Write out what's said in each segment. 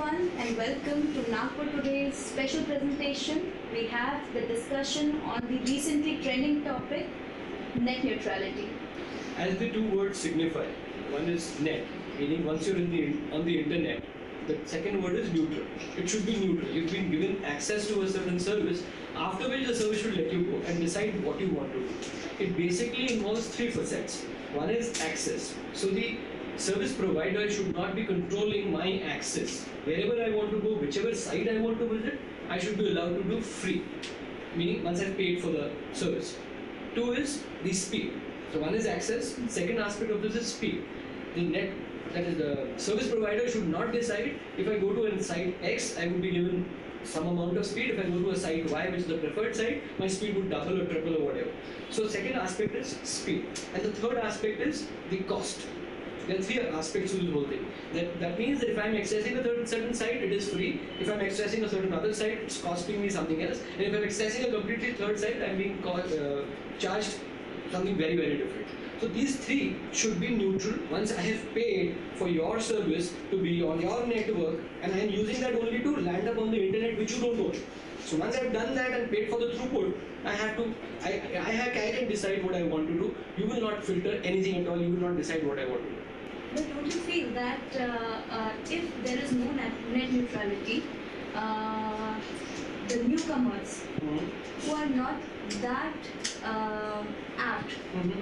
everyone and welcome to Nagpur Today's special presentation. We have the discussion on the recently trending topic, net neutrality. As the two words signify, one is net, meaning once you're on the internet. The second word is neutral. It should be neutral. You've been given access to a certain service, after which the service should let you go and decide what you want to do. It basically involves three facets. One is access. So the service provider should not be controlling my access. Wherever I want to go, whichever site I want to visit, I should be allowed to do free. Meaning once I've paid for the service. Two is the speed. So one is access. Second aspect of this is speed. The net, that is the service provider should not decide if I go to a site X, I would be given some amount of speed. If I go to a site Y, which is the preferred site, my speed would double or triple or whatever. So second aspect is speed. And the third aspect is the cost. There are three aspects to the whole thing. That means that if I'm accessing a certain site, it is free. If I'm accessing a certain other site, it's costing me something else. And if I'm accessing a completely third site, I'm being charged something very, very different. So these three should be neutral. Once I have paid for your service to be on your network, and I am using that only to land up on the internet which you don't own. So once I've done that and paid for the throughput, I can decide what I want to do. You will not filter anything at all. You will not decide what I want to do. But don't you feel that if there is no net neutrality, the newcomers who are not that apt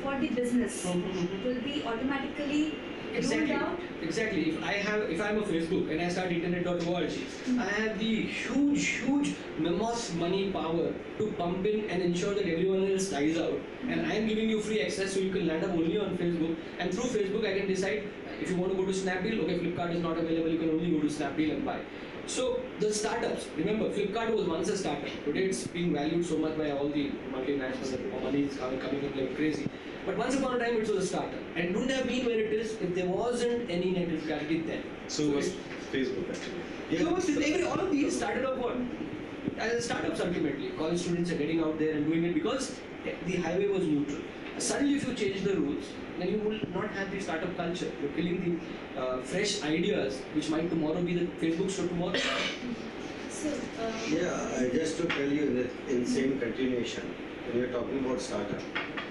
for the business will be automatically ruled out? Exactly. If I'm a Facebook and I start internet.org, I have the huge mammoth money power to pump in and ensure that everyone else dies out. And I am giving you free access so you can land up only on Facebook. And through Facebook I can decide if you want to go to Snapdeal, okay, Flipkart is not available, you can only go to Snapdeal and buy. So the startups, remember Flipkart was once a startup. Today it's being valued so much by all the multinationals that money is coming in like crazy. But once upon a time it was a startup and it wouldn't have been where it is if there wasn't any net neutrality then. So was Facebook actually. Yeah. So all of these started off what? As startups ultimately. College students are getting out there and doing it because the highway was neutral. Suddenly if you change the rules, then you will not have the startup culture. You're killing the fresh ideas which might tomorrow be the Facebooks of tomorrow. So, just to tell you in same continuation, when you're talking about startup,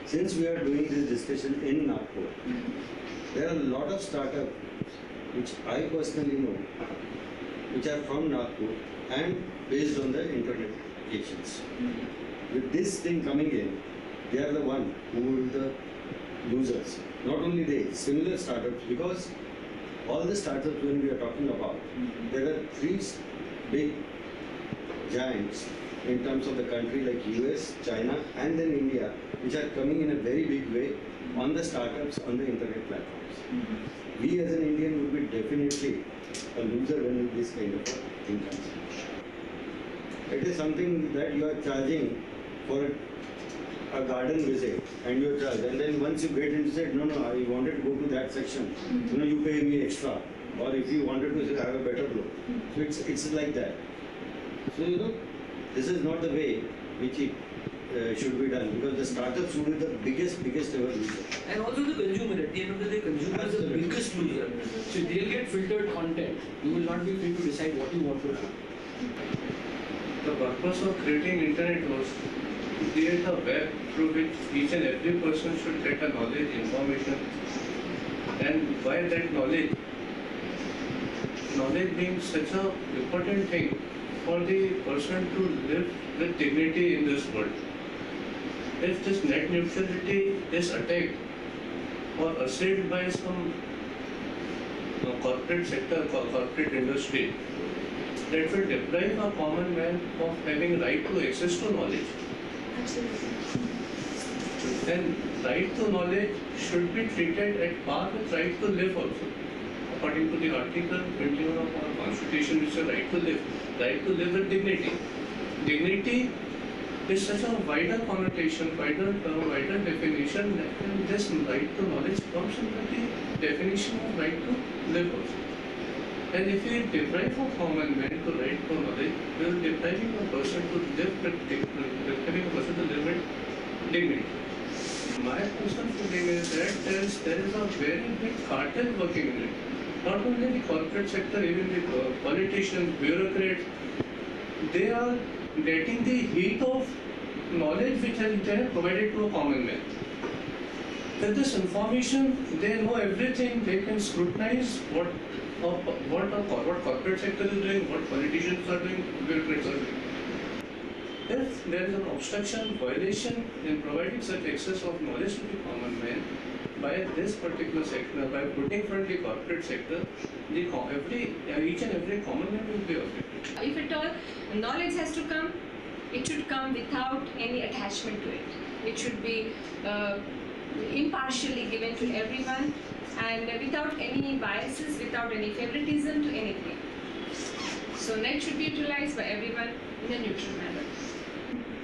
since we are doing this discussion in Nagpur, there are a lot of startups which I personally know, which are from Nagpur and based on the internet applications. With this thing coming in, they are the one who will be the losers. Not only they, similar startups, because all the startups when we are talking about, there are three big giants in terms of the country like US, China and then India, which are coming in a very big way on the startups on the internet platforms. We as an Indian would be definitely a loser when this kind of thing comes. It is something that you are charging for a garden visit and you are charged, and then once you get into it, no, I wanted to go to that section, you pay me extra, or if you wanted to have a better look. So it's like that. So this is not the way which it should be done, because the startups should be the biggest ever loser. And also the consumer, at the end of the day, consumer is the biggest loser. So they'll get filtered content. You will not be free to decide what you want to do. The purpose of creating internet was to create a web through which each and every person should get a knowledge, information, and by that knowledge being such an important thing for the person to live with dignity in this world. If this net neutrality is attacked or assailed by some corporate sector, corporate industry, that will deprive a common man of having right to access to knowledge. Absolutely. Then right to knowledge should be treated at par with right to live also. According to the Article 21 of our Constitution, which is a right to live with dignity. Dignity is such a wider connotation, wider definition, that this right to knowledge comes under the definition of right to live also. And if we deprive a common man to right to knowledge, we are depriving a person to live with dignity. My personal feeling is that there is a very big cartel working in it. not only the corporate sector, even the politicians, bureaucrats, they are getting the heat of knowledge which they have provided to a common man. With this information, they know everything. They can scrutinize what corporate sector is doing, what politicians are doing, bureaucrats are doing. If there is an obstruction, violation in providing such access of knowledge to the common man by this particular sector, by putting front the corporate sector, each and every common man will be affected. If at all knowledge has to come, it should come without any attachment to it. It should be impartially given to everyone and without any biases, without any favoritism to anything. So net should be utilized by everyone in a neutral manner.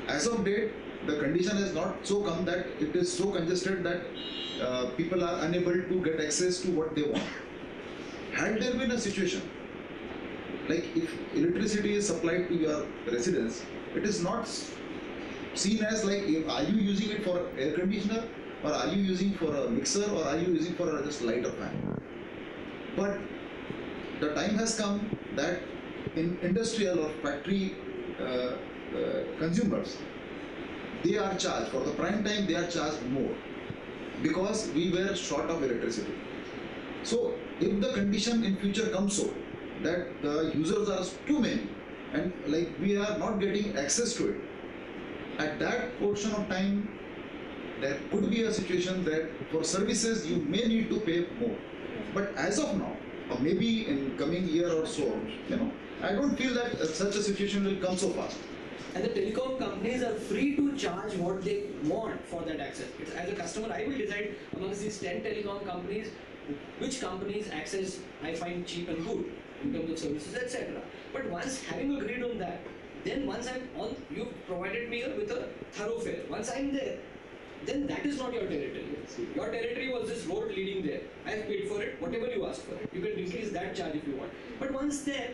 As of date, the condition has not so come that it is so congested that people are unable to get access to what they want. Had there been a situation like if electricity is supplied to your residence, it is not seen as like are you using it for air conditioner or are you using for a mixer or are you using for just light or fan. But the time has come that in industrial or factory consumers, they are charged for the prime time, they are charged more because we were short of electricity. So if the condition in future comes so that the users are too many and like we are not getting access to it, at that portion of time there could be a situation that for services you may need to pay more. But as of now, or maybe in coming year or so, I don't feel that such a situation will come so fast. And the telecom companies are free to charge what they want for that access. As a customer, I will decide amongst these 10 telecom companies which companies access I find cheap and good in terms of services, etc. But once having agreed on that, then once I'm on, you've provided me with a thoroughfare. Once I'm there, then that is not your territory. Your territory was this road leading there. I've paid for it, whatever you ask for it. You can increase that charge if you want. But once there,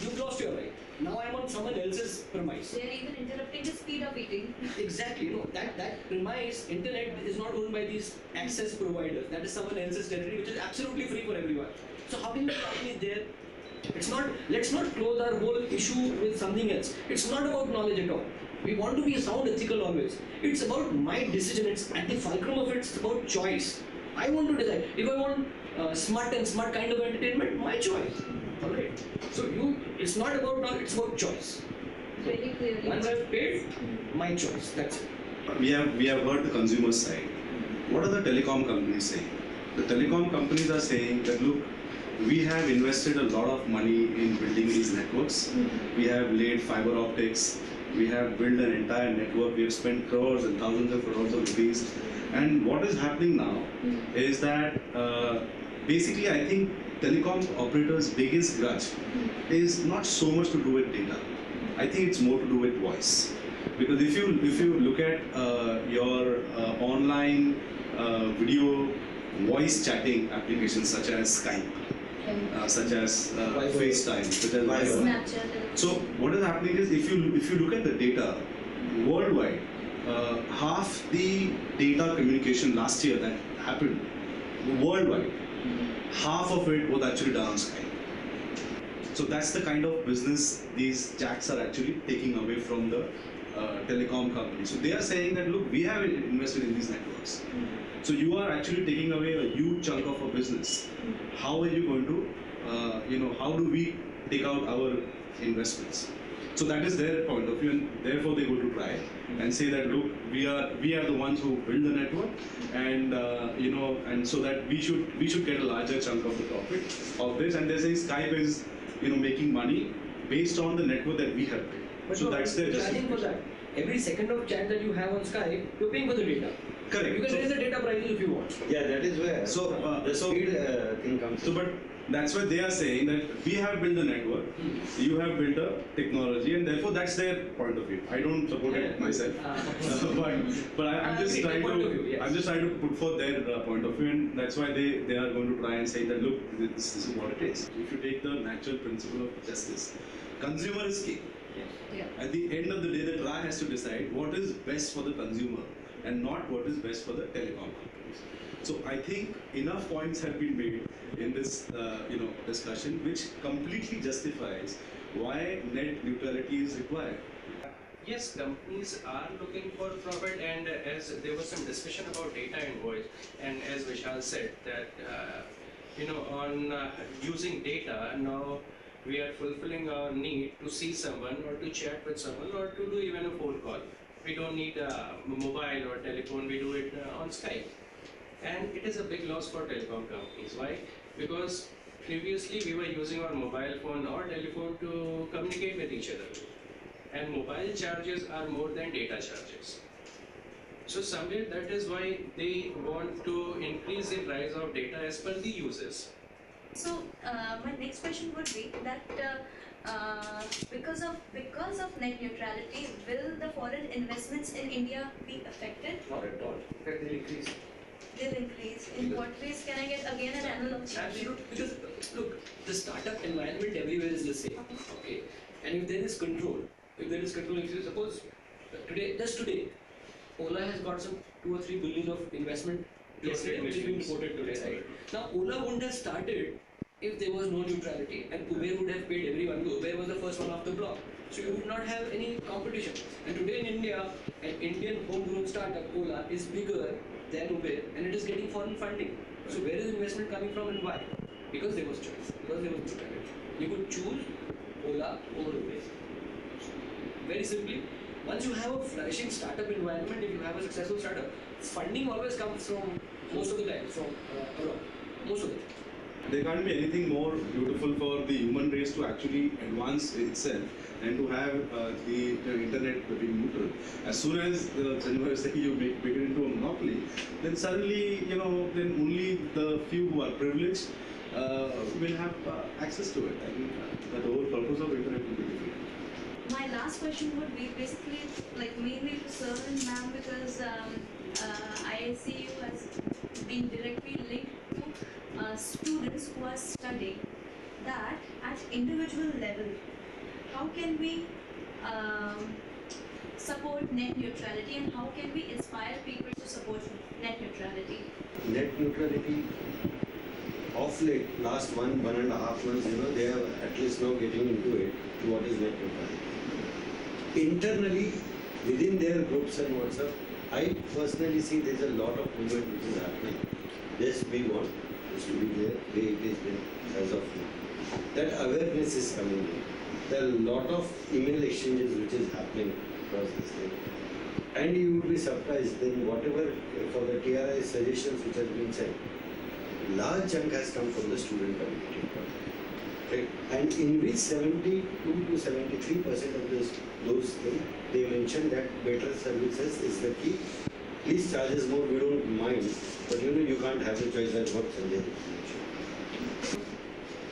you've lost your right. Now I'm on someone else's premise. They are even interrupting the speed of eating. Exactly, that premise, internet is not owned by these access providers. That is someone else's territory, which is absolutely free for everyone. So how can you company there? It's not. Let's not close our whole issue with something else. It's not about knowledge at all. We want to be sound, ethical always. It's about my decision. It's at the fulcrum of it. It's about choice. I want to decide. If I want smart kind of entertainment, my choice. Alright. So it's not about knowledge. It's about choice. Very clearly. Once I've paid, my choice. That's it. We have heard the consumer side. What are the telecom companies saying? The telecom companies are saying that look, we have invested a lot of money in building these networks. We have laid fiber optics. We have built an entire network. We have spent crores and thousands of crores of rupees. And what is happening now is that basically I think telecom operators' biggest grudge is not so much to do with data. I think it's more to do with voice. Because if you look at your online video voice chatting applications such as Skype, such as FaceTime, such as Viber. Snapchat. So what is happening is if you look at the data worldwide, half the data communication last year that happened worldwide, half of it was actually done on Skype. So that's the kind of business these jacks are actually taking away from the telecom companies. So they are saying that look, we have invested in these networks. So you are actually taking away a huge chunk of our business. How are you going to, how do we take out our investments? So that is their point of view, and therefore they go to trial and say that look, we are the ones who build the network, and and so that we should get a larger chunk of the profit of this. And they say Skype is making money based on the network that we have built. But So that's their charging for justification. that. Every second of chat that you have on Skype, you're paying for the data. Correct. You can raise the data prices if you want. Yeah, that is where the so- speed thing comes So, in. but that's why they are saying that we have built the network, you have built a technology, and therefore that's their point of view. I don't support it myself, but I'm just trying point of to view, yes. I'm just trying to put forth their point of view, and that's why they are going to try and say that look, this is what it is. If you take the natural principle of justice, consumer is king. Yeah. At the end of the day, the TRAI has to decide what is best for the consumer and not what is best for the telecom companies. So I think enough points have been made in this discussion, which completely justifies why net neutrality is required. Yes, companies are looking for profit, and as there was some discussion about data invoice, and as Vishal said that on using data now we are fulfilling our need to see someone or to chat with someone or to do even a phone call. We don't need a mobile or telephone, we do it on Skype. And it is a big loss for telecom companies. Why? Because previously we were using our mobile phone or telephone to communicate with each other. And mobile charges are more than data charges. So somewhere that is why they want to increase the price of data as per the users. So my next question would be that because of net neutrality, will the foreign investments in India be affected? Not at all. In fact, they'll increase. They'll increase. In what ways? Can I get again an analogy? Absolutely. Because look, the startup environment everywhere is the same. Okay. And if there is control, if you suppose just today, Ola has got some 2 or 3 billion of investment yesterday, which has been reported today, right? Now, Ola wouldn't have started if there was no neutrality, and Uber would have paid everyone. Uber was the first one off the block, so you would not have any competition. And today in India, an Indian homegrown startup, Ola, is bigger than Uber, and it is getting foreign funding. So where is investment coming from and why? Because there was choice, because there was neutrality. You could choose Ola over Uber. Very simply, once you have a flourishing startup environment, if you have a successful startup, funding always comes from, most of the time, from abroad. Most of the time. There can't be anything more beautiful for the human race to actually advance itself and to have the internet being neutral. As soon as Sanjay was saying you make it into a monopoly, then suddenly, then only the few who are privileged will have access to it. And the whole purpose of internet will be defeated. My last question would be basically mainly to sir and ma'am, because IICU has been directly linked to students who are studying that at individual level. How can we support net neutrality, and how can we inspire people to support net neutrality? Net neutrality, of late, last 1.5 months, they are at least now getting into it, to what is net neutrality. Internally, within their groups and WhatsApp, I personally see there's a lot of movement which is happening. Yes, we want this to be there, way it is there as of now. That awareness is coming in. There are a lot of email exchanges which is happening across this thing. And you would be surprised then whatever for the TRI suggestions which have been said, large chunk has come from the student community. Right? And in which 72 to 73% of those things, they mentioned that better services is the key. Please charge us more, we don't mind, but you can't have the choice. That's what Sanjay mentioned.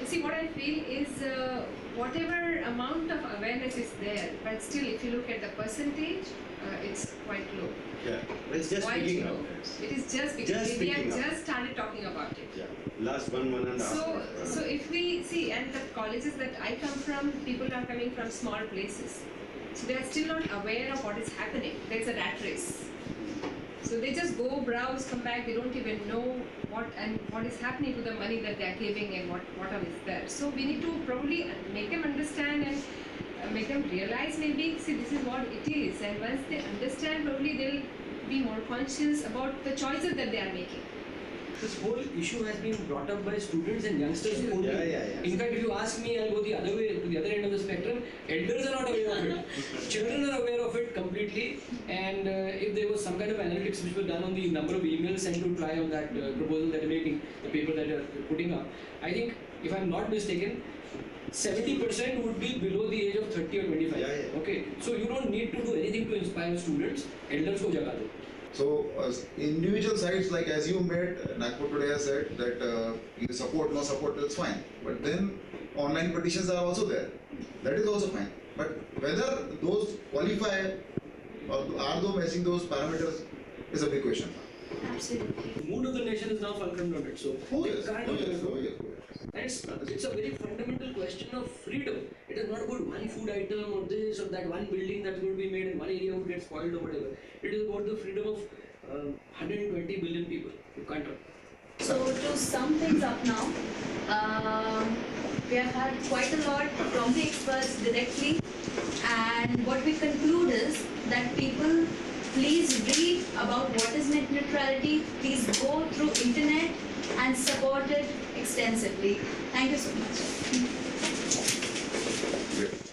See, what I feel is whatever amount of awareness is there, but still if you look at the percentage, it's quite low. Yeah, but it's just Quite picking low. up. It is just because Just we have picking up. just started talking about it. Yeah, last 1.5 months. So if we see, and the colleges that I come from, people are coming from small places. So they are still not aware of what is happening. There's a rat race. So they just go browse, come back, they don't even know what is happening to the money that they are giving and what is there. So we need to probably make them understand and make them realize maybe, see, this is what it is. And once they understand, probably they'll be more conscious about the choices that they are making. This whole issue has been brought up by students and youngsters only. Yeah. In fact, if you ask me, I'll go the other way, to the other end of the spectrum. Elders are not aware of it. Children are aware of it completely. And if there was some kind of analytics which were done on the number of emails sent to try on that proposal that you're making, the paper that you're putting up, I think, if I'm not mistaken, 70% would be below the age of 30 or 25. Yeah. Okay, so you don't need to do anything to inspire students. Elders ko jaga do. So individual sites, like as you made, Nagpur today has said that you support, no support, that's fine. But then online petitions are also there. That is also fine. But whether those qualify or are those matching those parameters is a big question. Absolutely. The mood of the nation is now fulcrum on it. So Oh they yes, can't oh do yes, that. oh yes, oh yes. And it's a very fundamental question of freedom. It is not about one food item or this or that one building that's going to be made in one area would get spoiled or whatever. It is about the freedom of 120 billion people. You can't. So to sum things up now, we have had quite a lot from the experts directly, and what we conclude is that people please read about what is net neutrality, please go through internet and support it extensively. Thank you so much. Great.